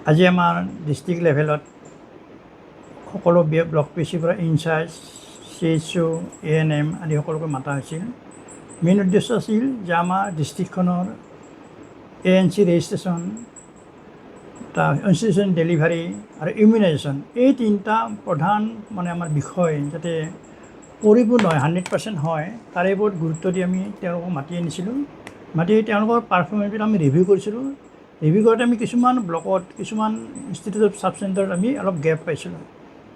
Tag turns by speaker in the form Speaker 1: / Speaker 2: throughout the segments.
Speaker 1: আজি আমাৰ ডিষ্ট্ৰিক্ট লেভেলত সকলো ব্লক পিচিৰ পৰা ইনচাৰ্জ CHO ANM আদি সকলোকে মাতা হৈছিল। মেইন উদ্দেশ্য আছিল যে আমাৰ ডিষ্ট্ৰিক্টখনৰ ANC ৰেজিষ্ট্ৰেশ্যন, ইনষ্টিটিউশ্যন ডেলিভাৰী আৰু ইমিউনাইজেশ্যন এই তিনিটা প্ৰধান আমাৰ বিষয় যাতে পৰিপূৰ্ণ হয়, 100% হয়, তাৰে ওপৰত গুৰুত্ব দি আমি তেওঁলোকক মাতি আনিছিলোঁ। মাতি তেওঁলোকৰ পাৰফৰ্মেঞ্চবিলাক আমি ৰিভিউ কৰিছিলোঁ। ৰিভিউ কৰোঁতে আমি কিছুমান ব্লকত, কিছুমান ইনষ্টিটিউট অফ ছাব চেণ্টাৰত আমি অলপ গেপ পাইছিলোঁ।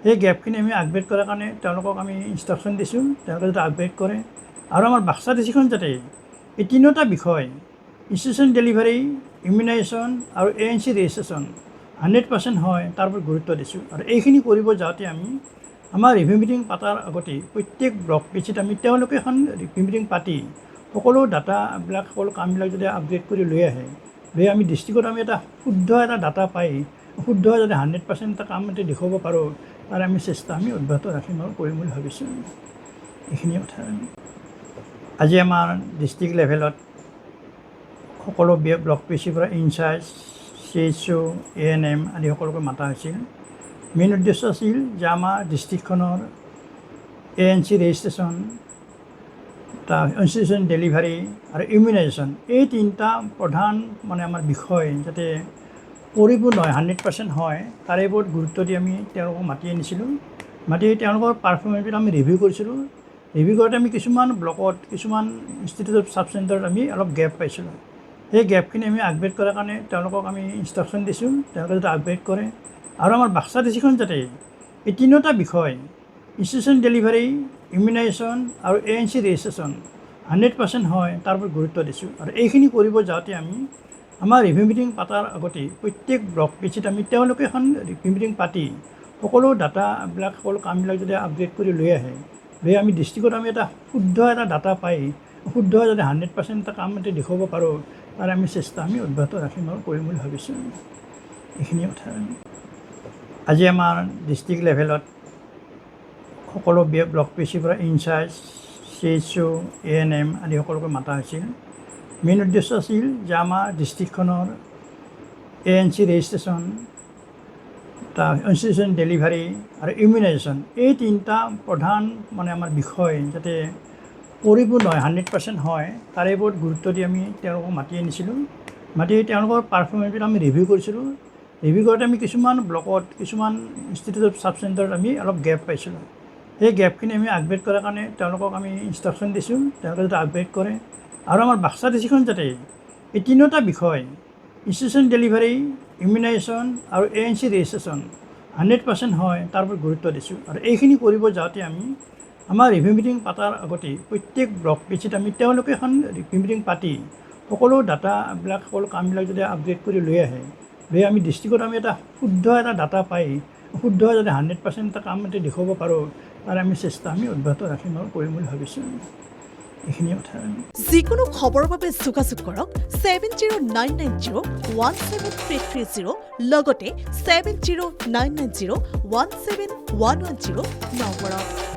Speaker 1: সেই গেপখিনি আমি আপগ্ৰেড কৰাৰ কাৰণে তেওঁলোকক আমি ইনষ্ট্ৰাকশ্যন দিছোঁ, তেওঁলোকে যাতে আপগ্ৰেড কৰে। আৰু আমাৰ বাক্সা ডিষ্ট্ৰিক্টখন যাতে এই তিনিওটা বিষয় ইনষ্টিটিউশ্যন ডেলিভাৰী, ইমিউনাইজেশ্যন আৰু ANC ৰেজিষ্ট্ৰেশ্যন 100% হয়, তাৰ ওপৰত গুৰুত্ব দিছোঁ। আৰু এইখিনি কৰিব যাওঁতে আমি আমাৰ ৰিভিউ মিটিং পতাৰ আগতে প্ৰত্যেক ব্লক পিচিত আমি তেওঁলোকে এখন ৰিভিউ মিটিং পাতি সকলো ডাটাবিলাক, সকলো কামবিলাক যদি আপগ্ৰেড কৰি লৈ আহে, লৈ আমি ডিষ্ট্ৰিক্টত আমি এটা শুদ্ধ এটা ডাটা পাই শুদ্ধ যাতে 100% এটা কাম যাতে দেখুৱাব পাৰোঁ, তাৰ আমি চেষ্টা অব্যাহত ৰাখিম আৰু কৰিম বুলি ভাবিছোঁ। এইখিনি কথা আজি আমাৰ ডিষ্ট্ৰিক্ট লেভেলত সকলো ব্লক পিচিৰ পৰা ইনচাৰ্জ CHO ANM আদি সকলোকে মাতা হৈছিল। মেইন উদ্দেশ্য আছিল যে আমাৰ ডিষ্ট্ৰিক্টখনৰ ANC ৰেজিষ্ট্ৰেশ্যন, ইনষ্টিটিউশ্যন ডেলিভাৰী আৰু ইমিউনাইজেশ্যন এই তিনিটা প্ৰধান আমাৰ বিষয় যাতে পৰিপূৰ্ণ হয়, 100% হয়, তাৰে ওপৰত গুৰুত্ব দি আমি তেওঁলোকক মাতি আনিছিলোঁ। মাতি তেওঁলোকৰ পাৰফৰ্মেঞ্চবিলাক আমি ৰিভিউ কৰিছিলোঁ। ৰিভিউ কৰোঁতে আমি কিছুমান ব্লকত, কিছুমান ইনষ্টিটিউট অফ ছাব চেণ্টাৰত আমি অলপ গেপ পাইছিলোঁ। সেই গেপখিনি আমি আপগ্ৰেড কৰাৰ কাৰণে তেওঁলোকক আমি ইনষ্ট্ৰাকশ্যন দিছোঁ, তেওঁলোকে যাতে আপগ্ৰেড কৰে। আৰু আমাৰ বাক্সা ডিষ্ট্ৰিক্টখন যাতে এই তিনিওটা বিষয় ইনষ্টিটিউশ্যন ডেলিভাৰী, ইমিউনাইজেশ্যন আৰু ANC ৰেজিষ্ট্ৰেশ্যন 100% হয়, তাৰ ওপৰত গুৰুত্ব দিছোঁ। আৰু এইখিনি কৰিব যাওঁতে আমি আমাৰ ৰিভিউ মিটিং পতাৰ আগতে প্ৰত্যেক ব্লক পিচিত আমি তেওঁলোকে এখন ৰিভিউ মিটিং পাতি সকলো ডাটাবিলাক, সকলো কামবিলাক যদি আপগ্ৰেড কৰি লৈ আহে, লৈ আমি ডিষ্ট্ৰিক্টত আমি এটা শুদ্ধ এটা ডাটা পাই শুদ্ধ যাতে 100% এটা কাম যাতে দেখুৱাব পাৰোঁ, তাৰ আমি চেষ্টা অব্যাহত ৰাখিম আৰু কৰিম বুলি ভাবিছোঁ। এইখিনি কথা আজি আমাৰ ডিষ্ট্ৰিক্ট লেভেলত সকলো ব্লক পিচিৰ পৰা ইনচাৰ্জ CHO ANM আদি সকলোকে মাতা হৈছিল। মেইন উদ্দেশ্য আছিল যে আমাৰ ডিষ্ট্ৰিক্টখনৰ ANC ৰেজিষ্ট্ৰেশ্যন, ইনষ্টিটিউশ্যন ডেলিভাৰী আৰু ইমিউনাইজেশ্যন এই তিনিটা প্ৰধান আমাৰ বিষয় যাতে পৰিপূৰ্ণ হয়, 100% হয়, তাৰে ওপৰত গুৰুত্ব দি আমি তেওঁলোকক মাতি আনিছিলোঁ। মাতি তেওঁলোকৰ পাৰফৰ্মেঞ্চবিলাক আমি ৰিভিউ কৰিছিলোঁ। ৰিভিউ কৰোঁতে আমি কিছুমান ব্লকত, কিছুমান ইনষ্টিটিউট অফ ছাব চেণ্টাৰত আমি অলপ গেপ পাইছিলোঁ। সেই গেপখিনি আমি আপগ্ৰেড কৰাৰ কাৰণে তেওঁলোকক আমি ইনষ্ট্ৰাকশ্যন দিছোঁ, তেওঁলোকে যাতে আপগ্ৰেড কৰে। আৰু আমাৰ বাক্সা ডিষ্ট্ৰিক্টখন যাতে এই তিনিওটা বিষয় ইনষ্টিটিউশ্যন ডেলিভাৰী, ইমিউনাইজেশ্যন আৰু ANC ৰেজিষ্ট্ৰেশ্যন 100% হয়, তাৰ ওপৰত গুৰুত্ব দিছোঁ। আৰু এইখিনি কৰিব যাওঁতে আমি আমাৰ ৰিভিউ মিটিং পতাৰ আগতে প্ৰত্যেক ব্লক পিচিত আমি তেওঁলোকে এখন ৰিভিউ মিটিং পাতি সকলো ডাটাবিলাক, সকলো কামবিলাক যদি আপগ্ৰেড কৰি লৈ আহে, লৈ আমি ডিষ্ট্ৰিক্টত আমি এটা শুদ্ধ এটা ডাটা পাই শুদ্ধ যাতে 100% এটা কাম যাতে দেখুৱাব পাৰোঁ, তাৰ আমি চেষ্টা অব্যাহত ৰাখিম আৰু কৰিম বুলি ভাবিছোঁ। এইখিনি কথা
Speaker 2: যিকোনো খবৰৰ বাবে যোগাযোগ কৰক 7099017330 লগতে 7099017110 নম্বৰত।